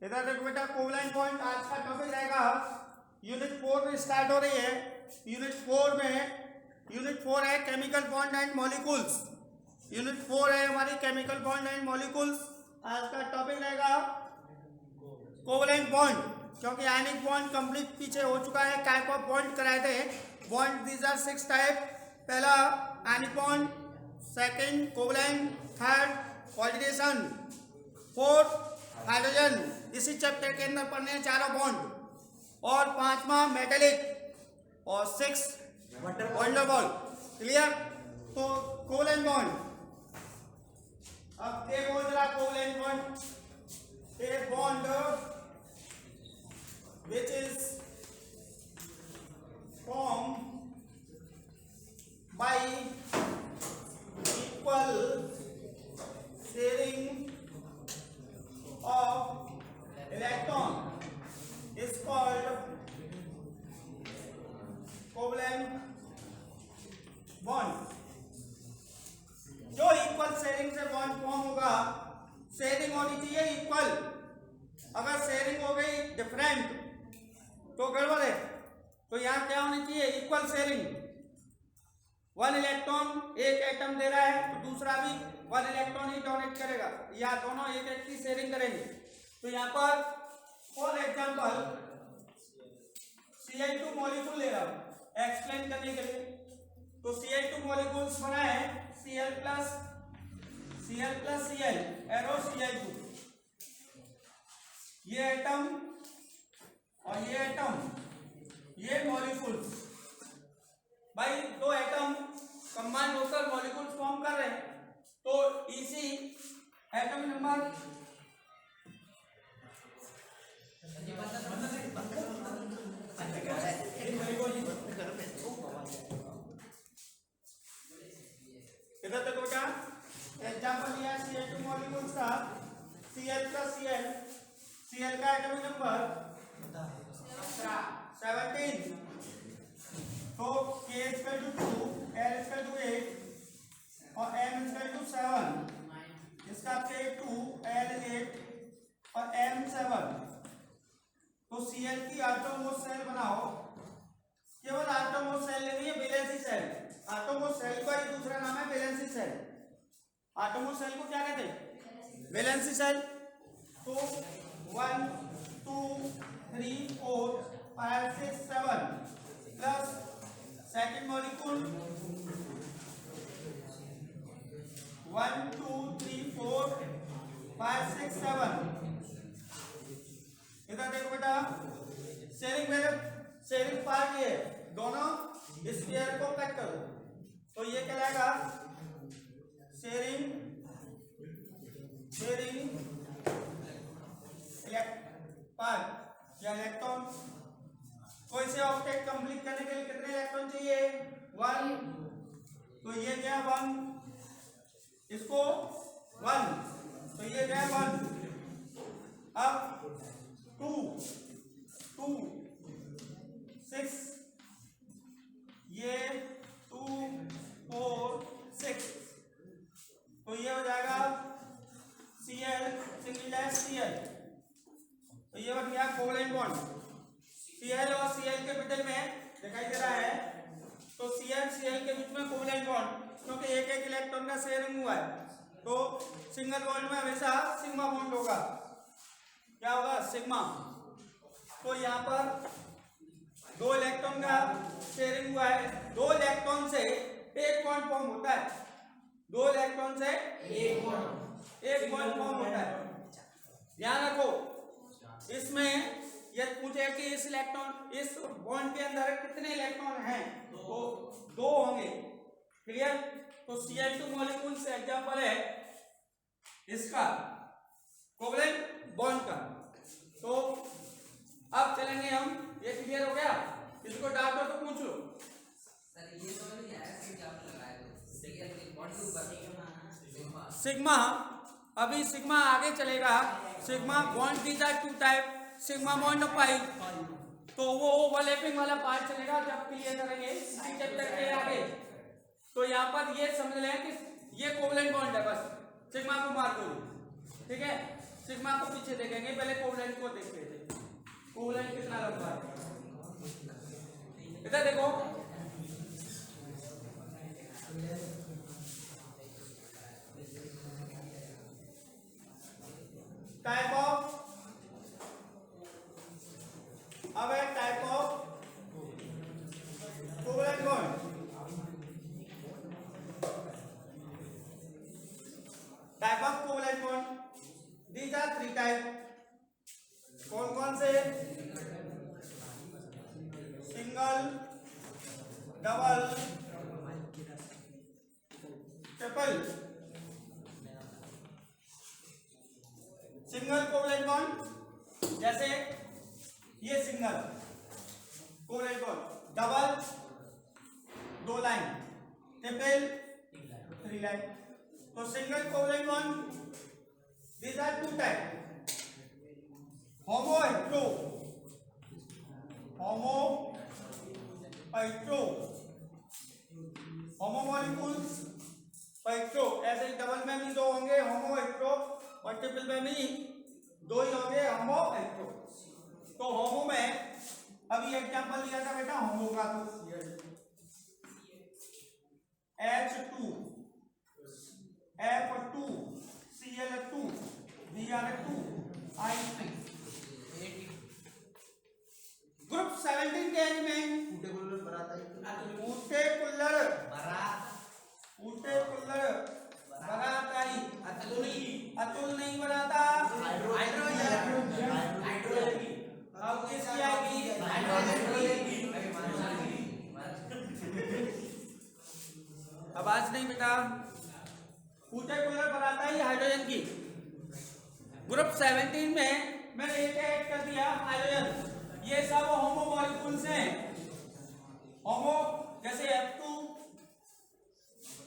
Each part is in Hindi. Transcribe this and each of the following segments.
इधर देखो बेटा कोवलेंट बॉन्ड आज का टॉपिक रहेगा। यूनिट 4 में स्टार्ट हो रही है। यूनिट 4 है chemical bond and molecules. Unit 4 है हमारी केमिकल बॉन्ड एंड मॉलिक्यूल्स। आज का टॉपिक रहेगा कोवलेंट बॉन्ड, क्योंकि आयनिक बॉन्ड कंप्लीट पीछे हो चुका है। टाइप ऑफ बॉन्ड कराए थे बॉन्ड, दीज आर 6 टाइप। पहला ionic bond, second covalent, third oxidation, fourth hydrogen, इसी चैप्टर के अंदर पढ़ने हैं चारों बॉन्ड, और पांचवा मेटेलिक, और 6 वंडरबॉल। क्लियर? तो कोवलेंट बॉन्ड, अब देखो जरा covalent bond, a bond which is formed by equal sharing of electron is called covalent bond। जो इक्वल शेयरिंग से बॉन्ड फॉर्म होगा, शेयरिंग होनी चाहिए इक्वल। अगर शेयरिंग हो गई डिफरेंट तो गड़बड़ है। तो यहाँ क्या होनी चाहिए? Equal sharing. 1 इलेक्ट्रॉन एक एटम दे रहा है तो दूसरा भी 1 इलेक्ट्रॉन ही डोनेट करेगा, या दोनों एक एक की शेयरिंग करेंगे। तो यहाँ पर फॉर एग्जांपल Cl2 मॉलिक्यूल ले रहा हूँ एक्सप्लेन करने के लिए। तो Cl2 मॉलिक्यूल्स बना है Cl plus Cl, arrow Cl2। ये एटम और ये एटम, ये मॉलिक्यूल्स। भाई दो एटम कंबाइन होकर मॉलिक्यूल्स फॉर्म कर रहे हैं, तो इसी एटम नंबर इधर देखो बेटा, एग्जांपल लिया Cl2 मॉलिक्यूल्स का, Cl प्लस Cl का एटॉमिक नंबर 17। तो K equal to 2, L equal to 8 और M इक्वल टू 7। इसका K2, L 8 और M 7। तो Cl की आटोमोस सेल बनाओ। केवल आटोमोस सेल लेनी है, वैलेंसी सेल। आटोमोस सेल का ही दूसरा नाम है वैलेंसी सेल। आटोमोस सेल को क्या कहते हैं? Valency shell. तो 1 2 3 4 5 6 7 प्लस सेकंड मॉलिक्यूल 1 2 3 4 5 6 7। इधर देखो बेटा, शेयरिंग पार्ट ये दोनों स्फीयर को कट करो तो ये कहलाएगा शेयरिंग पार्ट या इलेक्ट्रॉन। कोई से ऑब्जेक्ट कंप्लीट करने के लिए कितने इलेक्ट्रॉन चाहिए? 1। तो ये गया 1, इसको 1, तो ये गया 1। अब 2 2 6, ये 2 4 6, तो ये हो जाएगा Cl सिंगल डैश Cl। तो ये बन गया कोवलेंट बॉन्ड। Cl और Cl के मिडिल में दिखाई दे रहा है, तो Cl के बीच में कोवलेंट बॉन्ड, क्योंकि एक एक इलेक्ट्रॉन का शेयरिंग हुआ है। तो सिंगल बॉन्ड में हमेशा सिग्मा बॉन्ड होगा। क्या होगा? सिग्मा। तो यहाँ पर 2 इलेक्ट्रॉन का शेयरिंग हुआ है। 2 इलेक्ट्रॉन से एक बॉन्ड फॉर्म होता है। 2 इलेक्ट्रॉन से एक बॉन्ड फॉर्म होता है। ध्यान रखो, इसमें यदि पूछे कि इस बॉन्ड के अंदर कितने इलेक्ट्रॉन हैं, तो 2 होंगे। क्लियर? तो Cl2 मॉलिक्यूल से एग्जांपल है इसका कोवलेंट बॉन्ड का। तो अब चलेंगे हम, ये क्लियर हो गया? इसको डाउट हो तो पूछ लो। सर ये तो नहीं आया कि आप लगाए तो बॉन्ड के ऊपर सिग्मा, अभी सिग्मा आगे चलेगा। Sigma bond these are 2 type, sigma bond of pi. तो वो ओवरलैपिंग वाला पार्ट चलेगा जब क्लियर करेंगे इसी चैप्टर के आगे। तो यहाँ पर ये समझ लें कि ये कोवलेंट बॉन्ड है, बस सिग्मा को मार दो। ठीक है? सिग्मा को पीछे देखेंगे, पहले कोवलेंट को देख लेते हैं। कोवलेंट कितना लंबा है, इधर देखो। टाइप ऑफ, अब है type of covalent bond. Type of covalent bond, these are three type। कौन कौन से? Single, double, triple. Single covalent bond जैसे ये single covalent bond, double 2 line, triple 3 line. तो single covalent bond these are two type, homo hetero, homo hetero, homo molecules hetero। ऐसे ही डबल में भी 2 होंगे होमो hetero, और ट्रिपल में भी 2 ही होंगे होमो hetero। तो होमो में अभी एग्जांपल लिया था बेटा होमो का, तो H2 F2 Cl2 Br2 I3। Group 17 के एलिमेंट ऊटे कुल्लर बराताई, अतुल नहीं बनाता, अब किसकी आएगी? आवाज नहीं बेटा। ऊटे कुल्लर बनाता ही हाइड्रोजन की। ग्रुप 17 में मैंने एक ऐड कर दिया हाइड्रोजन। ये सब होमो मॉलिक्यूल्स हैं, होमो जैसे F2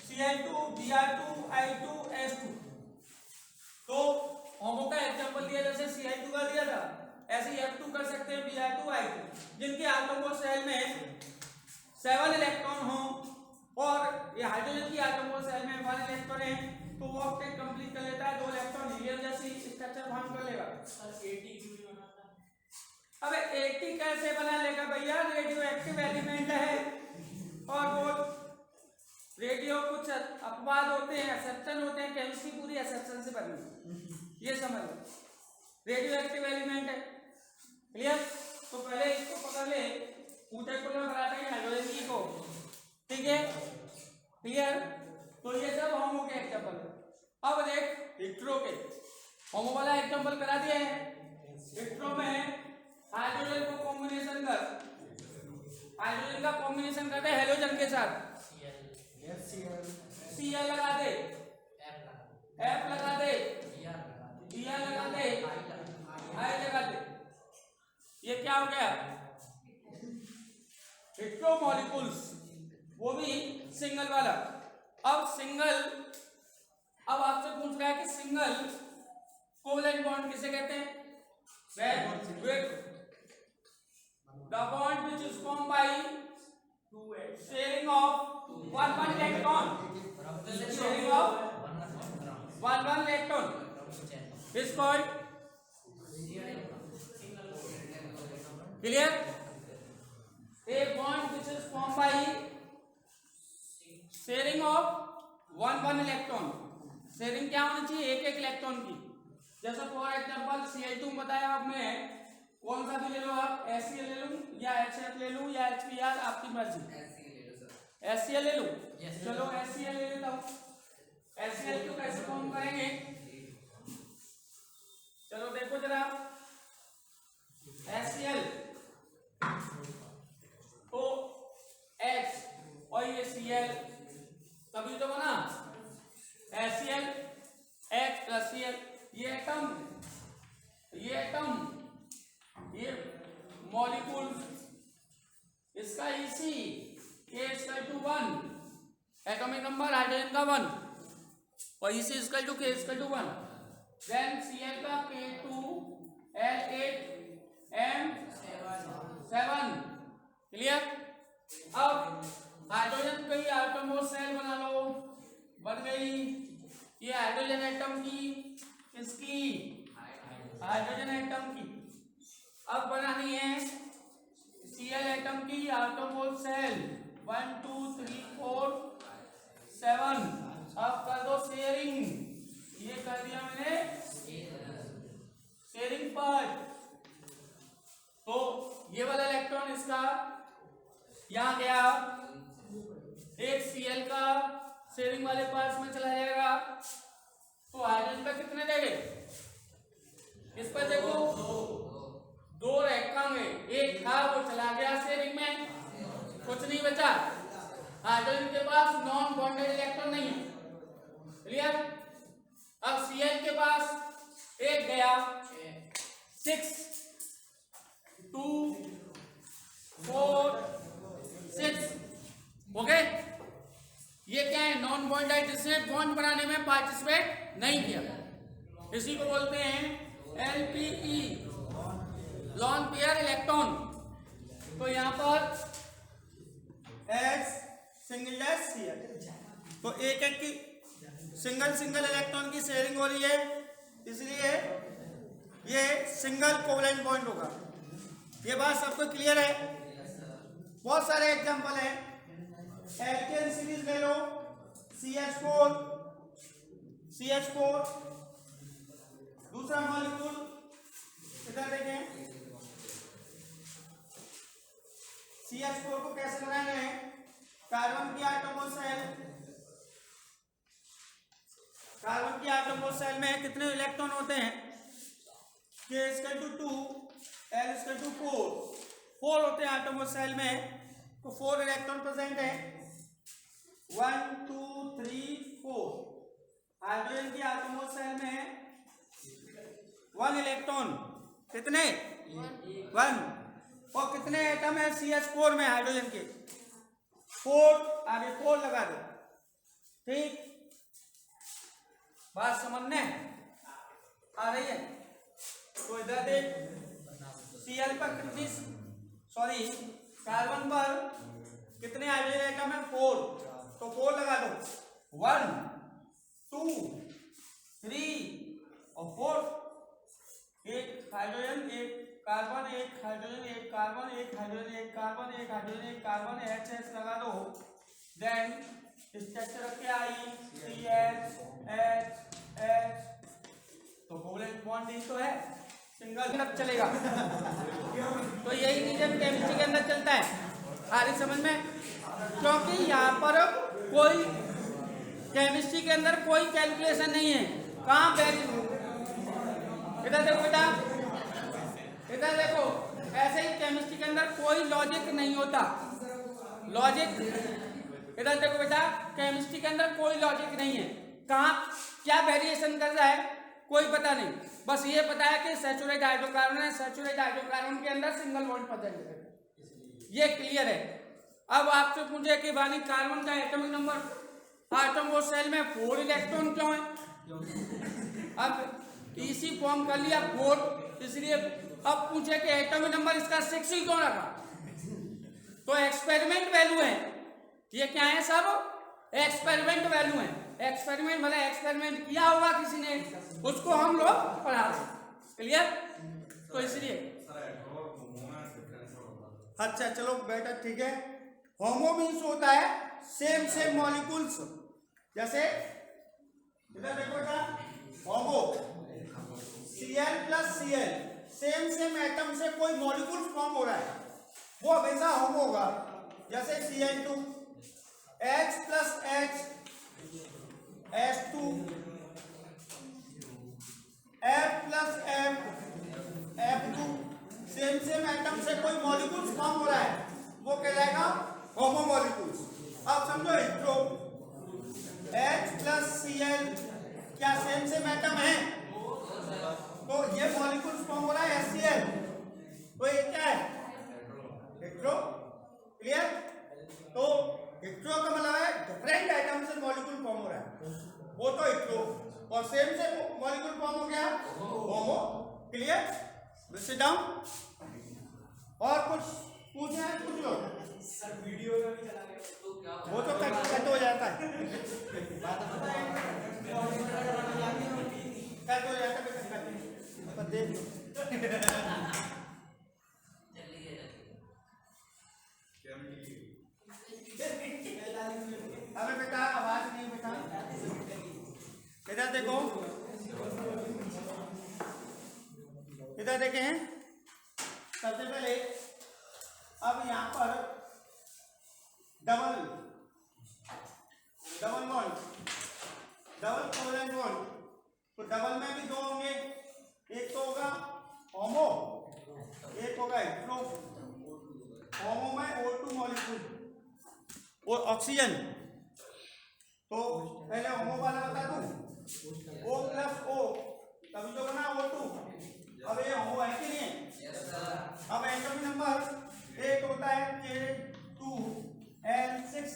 Cl2 Br2 I2 S2। तो होमो का एग्जांपल दिया जैसे Cl2 का दिया था, ऐसे ही F2 कर सकते हैं, Br2 I2, जिनके आटोमो शेल में 7 इलेक्ट्रॉन हो और ये हाइड्रोजन की आटोमो शेल में 1 इलेक्ट्रॉन है, तो वो ऑक्टेट कंप्लीट कर लेता है। 2 इलेक्ट्रॉन हीलियम जैसी स्ट्रक्चर फॉर्म कर लेगा। अब 80 कैसे बना लेगा भैया? रेडियो एक्टिव एलिमेंट है और वो रेडियो कुछ अपवाद होते हैं, एक्सेप्शन होते हैं, केमिस्ट्री पूरी एक्सेप्शन से बनी, ये समझ लो। रेडियो एक्टिव एलिमेंट है, क्लियर? तो पहले इसको पकड़ ले, ऊटे को कराते हैं हाइड्रोजन की को, ठीक है, क्लियर? तो ये सब होमो के एग्जांपल है। अब देख हेटेरो के, होमो वाला एग्जांपल करा दिया है। हेटेरो में हाइड्रोजन को कॉम्बिनेशन कर, हाइड्रोजन का कॉम्बिनेशन करते हैं हेलोजन के साथ, Cl लगा दे, F लगा दे, Br लगा दे, I लगा दे। ये क्या हो गया? हेटेरो मॉलिक्यूल्स, वो भी सिंगल वाला। अब सिंगल, अब आपसे पूछ रहा है कि सिंगल कोवलेंट बॉन्ड किसे कहते हैं? The bond which is formed by sharing of one electron, sharing of one electron is called, clear? A bond which is formed by sharing of one electron. Sharing क्या होनी चाहिए? एक इलेक्ट्रॉन की। जैसा फॉर एग्जांपल Cl2 बताया आपने, कौन सा भी ले लो आप, HCl ले लूं या HF ले लूं या HBr, आपकी मर्जी। HCl ले लूं, चलो HCl ले लेता हूं। HCl को कैसे फॉर्म करेंगे? चलो देखो जरा, HCl तो H और ये Cl तभी तो बना HCl, H प्लस Cl। ये एटम, ये मॉलिक्यूल, इसका EC K=1, atomic number hydrogen का 1 और EC K=1। देन Cl का K2L8M7, क्लियर? अब हाइड्रोजन कई आटोमो शेल बना लो, बन गई। ये हाइड्रोजन एटम की, इसकी एटम की अब बनानी है Cl एटम की आटोमोल सेल 1 2 3 4 7। अब कर दो शेयरिंग, ये कर दिया मैंने शेयरिंग पार्ट। तो ये वाला इलेक्ट्रॉन इसका यहाँ गया, एक Cl का शेयरिंग वाले पार्ट में चला जाएगा। तो हाइड्रोजन का कितने देंगे, इस पर देखो दो रखेंगे, एक था वो चला गया शेयरिंग में, कुछ नहीं बचा। हाइड्रोजन के पास नॉन बॉन्डेड इलेक्ट्रॉन नहीं है, क्लियर। अब Cl के पास एक गया 6 2 4 6, ओके। ये क्या है, नॉन बॉन्डेड, जिसने बॉन्ड बनाने में पार्टिसिपेट नहीं किया, इसी को बोलते हैं LPE, लॉन पेयर इलेक्ट्रॉन। तो यहाँ पर H सिंगल डैश Cl, तो एक एक की सिंगल इलेक्ट्रॉन की शेयरिंग हो रही है, इसलिए ये सिंगल कोवलेंट बॉन्ड होगा। ये बात सबको क्लियर है। बहुत सारे एग्जांपल हैं, एल्केन सीरीज ले लो, CH4 दूसरा मॉलिक्यूल इधर देखें, CH4 को कैसे बनाएंगे, कार्बन की आटोमोल सेल में कितने इलेक्ट्रॉन होते हैं, K=2 L=4, 4 होते हैं आटोमोल सेल में। तो 4 इलेक्ट्रॉन प्रेजेंट है, 1 2 3 4। हाइड्रोजन की आटोमोल सेल में 1 इलेक्ट्रॉन, कितने 1, और कितने एटम है CH4 में हाइड्रोजन के 4, आगे 4 लगा दो, ठीक। बात समझने आ रही है। तो इधर देख, Cl पर कितनी, सॉरी कार्बन पर कितने हाइड्रोजन एटम है 4, तो 4 लगा दो, 1 2 3 और 4। एक हाइड्रोजन एक कार्बन, एक हाइड्रोजन एक कार्बन, एक हाइड्रोजन एक कार्बन, एक हाइड्रोजन एक कार्बन, H लगा दो। देन स्ट्रक्चर क्या आई, CH H, तो कोवलेंट बॉन्ड ही तो है, सिंगल चलेगा। तो यही रीजन केमिस्ट्री के अंदर चलता है, आ रही समझ में। क्योंकि यहाँ पर कोई केमिस्ट्री के अंदर कोई कैलकुलेशन नहीं है, कहाँ वैल्यू, इधर देखो बेटा, इधर देखो, ऐसे ही केमिस्ट्री के अंदर कोई लॉजिक नहीं होता, लॉजिक, इधर देखो बेटा, केमिस्ट्री के अंदर कोई लॉजिक नहीं है, कहाँ क्या वेरिएशन कर रहा है कोई पता नहीं, बस ये पता है कि सैचुरेट हाइड्रोकार्बन है, सैचुरेट हाइड्रोकार्बन के अंदर सिंगल बॉन्ड प्रेजेंट है, ये क्लियर है। अब आपसे पूछे कि वानी कार्बन का एटॉमिक नंबर आटोमोल सेल में 4 इलेक्ट्रॉन क्यों है, अब इसी फॉर्म कर लिया 4, इसलिए अब पूछे कि एटॉमिक नंबर इसका 6 ही क्यों रखा, तो एक्सपेरिमेंट वैल्यू है, ये क्या है सब एक्सपेरिमेंट वैल्यू है। एक्सपेरिमेंट मतलब एक्सपेरिमेंट किया होगा किसी ने, उसको हम लोग पढ़ा रहे हैं, क्लियर। तो इसलिए अच्छा चलो बेटा ठीक है। होमो मीन्स होता है सेम मॉलिक्यूल्स, जैसे इधर देखो बेटा, होमो Cl + Cl, सेम एटम से कोई मॉलिक्यूल फॉर्म हो रहा है, वो हमेशा होमो होगा। जैसे Cl2 H + H H2 F + F F2, same atom से कोई मॉलिक्यूल्स फॉर्म हो रहा है, वो कहलाएगा होमो मॉलिक्यूल्स। अब समझो हेट्रो, H + Cl क्या सेम एटम है, तो ये मॉलिक्यूल्स फॉर्म हो रहा है HCl, तो ये क्या है हेट्रो, क्लियर। तो हेट्रो का मतलब है डिफरेंट आइटम से मॉलिक्यूल फॉर्म हो रहा है, वो तो हेट्रो, और सेम से मॉलिक्यूल फॉर्म हो गया होमो, क्लियर। Sit down. और कुछ पूछना है पूछ लो सर, वीडियो में भी चला गया तो क्या, वो तो कट हो जाता है, कट हो जाता है, देख लो देखें सबसे पहले, अब यहाँ पर double bond, double covalent bond, तो डबल में भी दो होंगे, एक तो होगा होमो, एक होगा हेटेरो। होमो में O2 मॉलिक्यूल और ऑक्सीजन, तो पहले होमो वाला बता दूं, O प्लस O तभी तो बना O2। अब ये होमो है कि नहीं है? अब एटॉमिक नंबर एक होता है K2L6,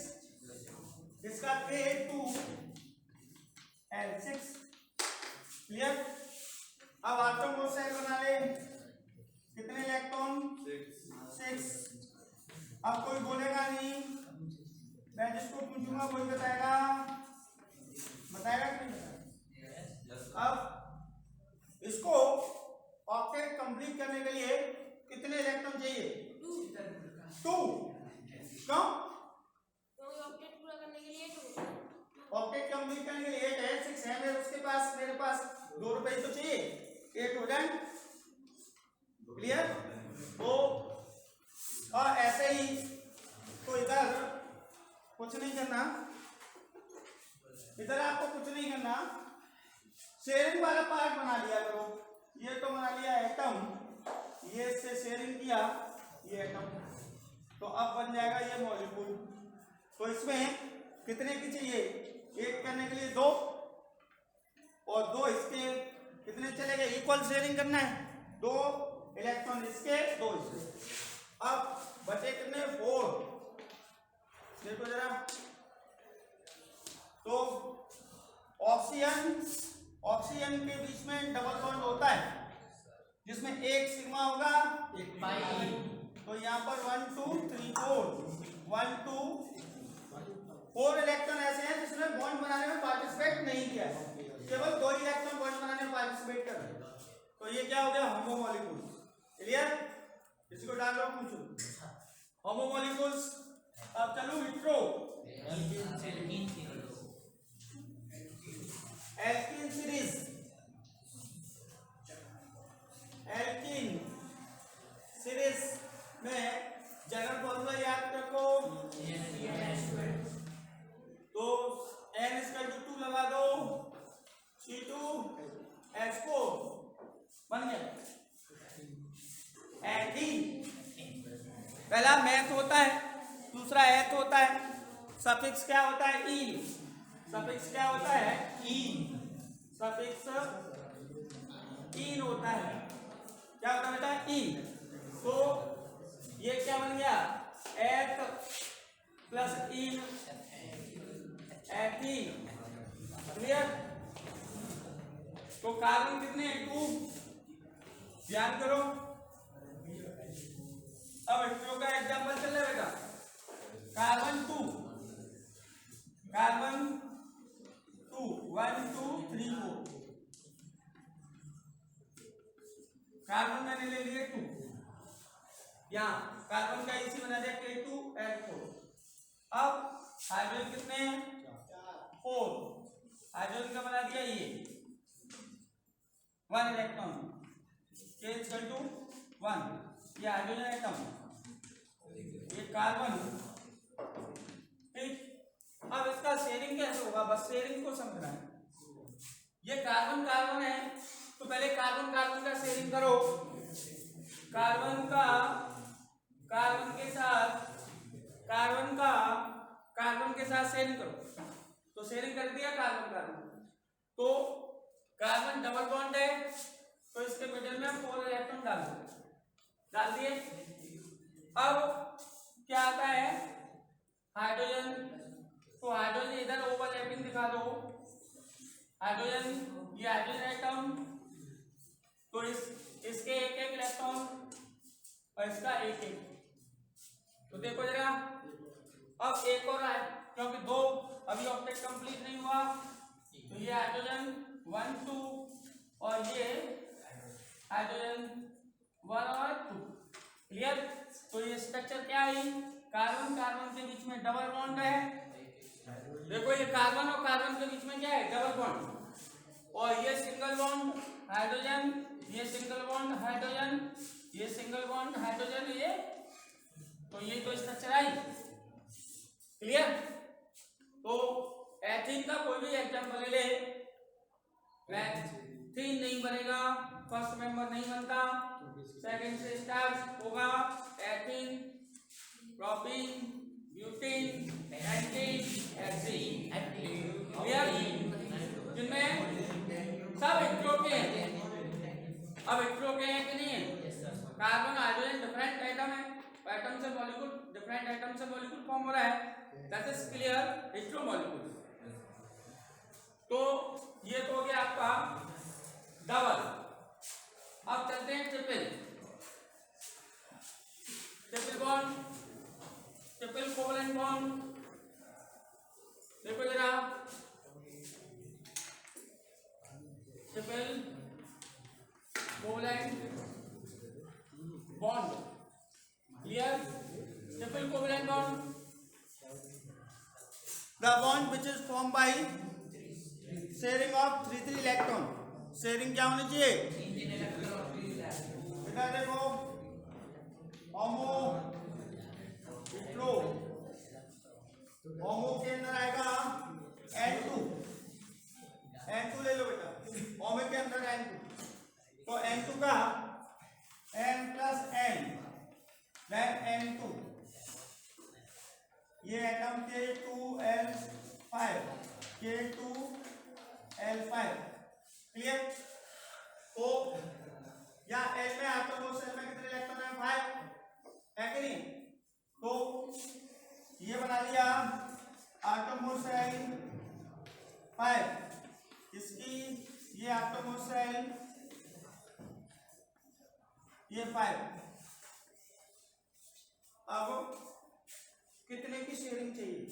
इसका K2L6, क्लियर। अब आटम और सेल बना ले, कितने इलेक्ट्रॉन? 6। अब कोई बोलेगा नहीं, मैं जिसको पूछूंगा वही बताएगा कि नहीं बताएगा? अब इसको ऑक्टेट कंप्लीट करने के लिए कितने इलेक्ट्रॉन चाहिए? 2। क्यों? ऑक्टेट कंप्लीट करने के लिए 8 है, 6 है उसके पास, मेरे पास 2 रुपए तो चाहिए, 8 हो जाए, क्लियर। तो और ऐसे ही तो इधर कुछ नहीं करना, इधर आपको कुछ नहीं करना, शेयरिंग वाला पार्ट बना लिया करो। ये तो बना लिया एटम, ये इससे शेयरिंग किया, ये एटम, तो अब बन जाएगा ये मॉलिक्यूल। तो इसमें कितने की चाहिए? एक करने के लिए 2 और 2 इसके, कितने चले गए? इक्वल शेयरिंग करना है, 2 इलेक्ट्रॉन इसके, 2 इसके। अब बचे कितने? 4। देखो जरा, तो ऑक्सीजन के बीच में डबल बॉन्ड होता है जिसमें एक सिग्मा होगा, एक पाई। तो यहाँ पर 1 2 3 4, 1 2 4 इलेक्ट्रॉन ऐसे हैं जिसने बॉन्ड बनाने में पार्टिसिपेट नहीं किया है, केवल 2 इलेक्ट्रॉन बॉन्ड बनाने में पार्टिसिपेट कर रहे हैं। तो ये क्या हो गया? होमो मॉलिक्यूल, क्लियर। इसको डाल लो, पूछो होमो मॉलिक्यूल्स। अब चलो hetero, alkene series, alkene series में जनरल फॉर्मूला याद रखो, तो N=2 लगा दो, C2H4 बन गया एल्कीन। पहला मैथ होता है, दूसरा एथ होता है, सफिक्स क्या होता है? ई। सफिक्स क्या होता है? ई। सफिक्स इन होता है, क्या होता है बेटा? ई। तो ये क्या बन गया? एथ प्लस इन, एथीन, क्लियर। तो कार्बन कितने? 2, ध्यान करो। अब हेटेरो का एग्जांपल चल रहा है बेटा, कार्बन 2 1 2 3 4, कार्बन मैंने ले लिए 2, यहाँ कार्बन का इसी बना दिया K2L4। अब हाइड्रोजन कितने हैं? 4, हाइड्रोजन का बना दिया ये 1 इलेक्ट्रॉन, K=1, ये हाइड्रोजन एटम, ये कार्बन, ठीक। अब इसका शेयरिंग कैसे होगा? बस शेयरिंग को समझना है। ये कार्बन है, तो पहले कार्बन का शेयरिंग करो, कार्बन के साथ शेयरिंग करो, तो शेयरिंग कर दिया कार्बन, तो कार्बन डबल बॉन्ड है, तो इसके मिडिल में 4 इलेक्ट्रॉन डाल दिए। अब क्या आता है? हाइड्रोजन, तो हाइड्रोजन इधर ओवरलैपिंग दिखा दो, हाइड्रोजन, ये हाइड्रोजन एटम, तो इसके एक इलेक्ट्रॉन और इसका एक। तो देखो जरा, अब एक और है, क्योंकि 2 अभी ऑक्टेट कंप्लीट नहीं हुआ, तो ये हाइड्रोजन 1 2 और ये हाइड्रोजन 1 और 2, क्लियर। तो ये स्ट्रक्चर क्या है? कार्बन के बीच में डबल बॉन्ड है, देखो ये कार्बन के बीच में क्या है? डबल बॉन्ड, और ये सिंगल बॉन्ड हाइड्रोजन ये सिंगल बॉन्ड हाइड्रोजन, ये सिंगल बॉन्ड हाइड्रोजन, ये तो ये तो स्ट्रक्चर आई। क्लियर? तो एथीन का कोई भी एग्जांपल ले ले, एथीन नहीं बनेगा, फर्स्ट मेंबर नहीं बनता, सेकंड से स्टार्ट होगा ethene, propene, butene, pentene, hexene. Clear? जिनमें सब हेटेरो के हैं। अब हेटेरो के हैं कि नहीं है? कार्बन हाइड्रोजन डिफरेंट एटम है, एटम से मॉलिक्यूल, डिफरेंट एटम से मॉलिक्यूल फॉर्म हो रहा है, that is clear, hetero molecule. तो ये तो हो गया आपका डबल। अब चलते हैं triple. Triple bond, triple covalent bond, देखो जरा, triple covalent bond. Clear? Triple covalent bond, the bond which is formed by sharing of 3 electron. Sharing क्या होनी चाहिए बेटा? देखो होमो हेटेरो, होमो के अंदर आएगा N2, N2 ले लो बेटा, होमो के अंदर N2, तो N2 का N plus N then N2, ये एटम K2L5, K2L5। क्लियर? तो या L में आटम और सेल में कितने इलेक्ट्रॉन है? 5 है कि नहीं? तो ये बना लिया आटम और सेल 5, इसकी ये आटम और सेल ये 5। अब कितने की शेयरिंग चाहिए?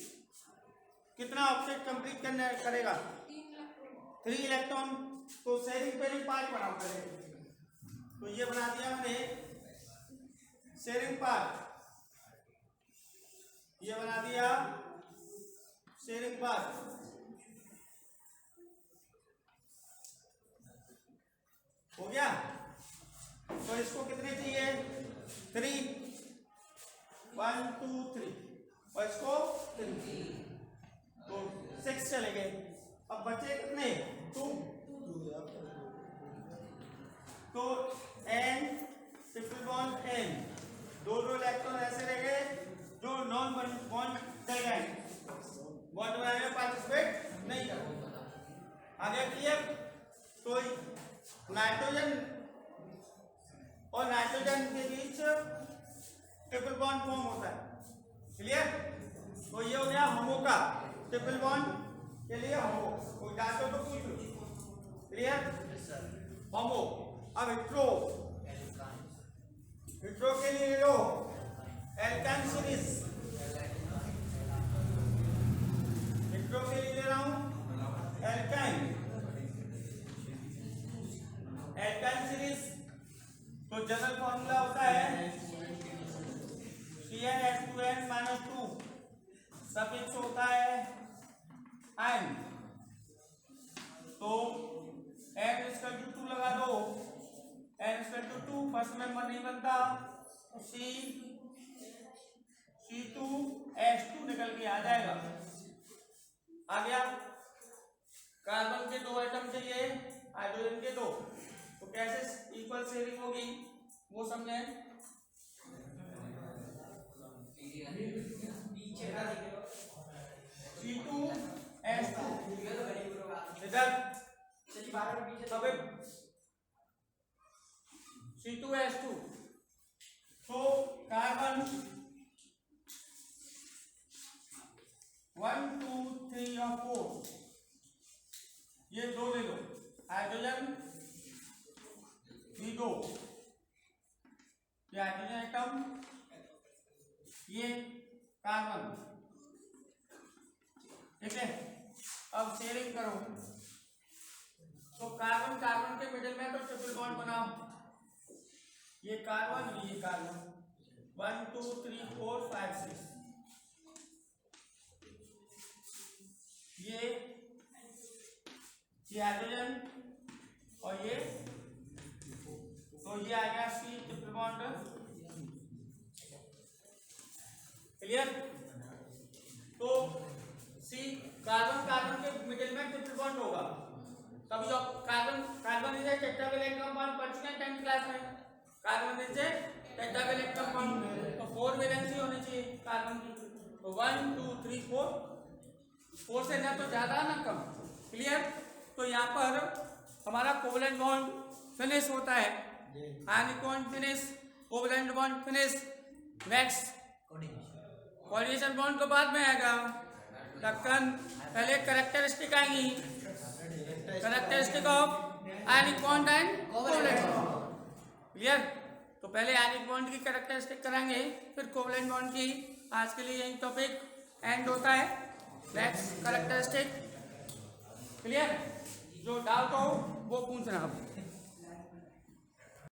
कितना ऑब्जेक्ट कंप्लीट करने करेगा? 3 इलेक्ट्रॉन। तो शेयरिंग पेयरिंग 5 बनाओ करेगा। तो ये बना दिया हमने शेयरिंग पार्ट, ये बना दिया शेयरिंग पार्ट। हो गया? तो इसको कितने चाहिए? 3, 1 2 3, और इसको 3, तो 6 चले गए। अब बचे कितने? 2। तो N ट्रिपल बॉन्ड N, दो इलेक्ट्रॉन ऐसे रह गए जो नॉन बॉन्ड डाइगैंड बॉन्ड बनाने में पार्टिसिपेट नहीं कर। आगे क्लियर? तो नाइट्रोजन और नाइट्रोजन के बीच ट्रिपल बॉन्ड फॉर्म होता है। क्लियर? तो ये हो गया होमो का, ट्रिपल बॉन्ड के लिए होमो, कोई डाटो तो पूछ लो। क्लियर? होमो। अब हेटेरो, हेटेरो के लिए ले लो एल्काइन सीरीज, हेटेरो के लिए ले रहा हूं एल्काइन, एल्काइन सीरीज। तो जनरल फॉर्मूला होता है CnH2n-2, सफिक्स होता है आयन। तो n=2 लगा दो, n=2, फर्स्ट मेंबर नहीं बनता, C2H2 निकल के आ जाएगा। आ गया? कार्बन के 2 एटम चाहिए, हाइड्रोजन के 2, तो कैसे इक्वल शेयरिंग होगी वो समझें। C2H2 इधर C2H2, तो कार्बन 1 2 3 और 4, ये 2 ले लो, हाइड्रोजन भी 2, ये हाइड्रोजन एटम, ये कार्बन। ठीक है? अब शेयरिंग करो, तो कार्बन कार्बन के मिडिल में तो ट्रिपल बॉन्ड बनाओ, ये कार्बन ये कार्बन, 1 2 3 4 5 6, ये हाइड्रोजन और ये तो ये आ गया सी ट्रिपल बॉन्ड। क्लियर? तो सी कार्बन कार्बन के मिडिल में ट्रिपल बॉन्ड होगा, तभी जो carbon carbon is a tetravalent compound पढ़ चुके हैं 10th क्लास में। Carbon is a tetravalent compound, तो 4 वैलेंसी होनी चाहिए कार्बन की। तो 1 2 3 4, 4 से ना तो ज्यादा ना कम। क्लियर? तो यहाँ पर हमारा कोवलेंट बॉन्ड फिनिश होता है, ionic bond finish, covalent bond finish. Next coordination bond तो बाद में आएगा, ढक्कन पहले कैरेक्टरिस्टिक आएंगी, characteristic of ionic bond and covalent bond. Clear? तो पहले आयनिक बॉन्ड की कैरेक्टरिस्टिक कराएंगे, फिर कोवलेंट बॉन्ड की। आज के लिए यही टॉपिक एंड होता है। Next characteristic. क्लियर? जो डाउट हो वो पूछना आप।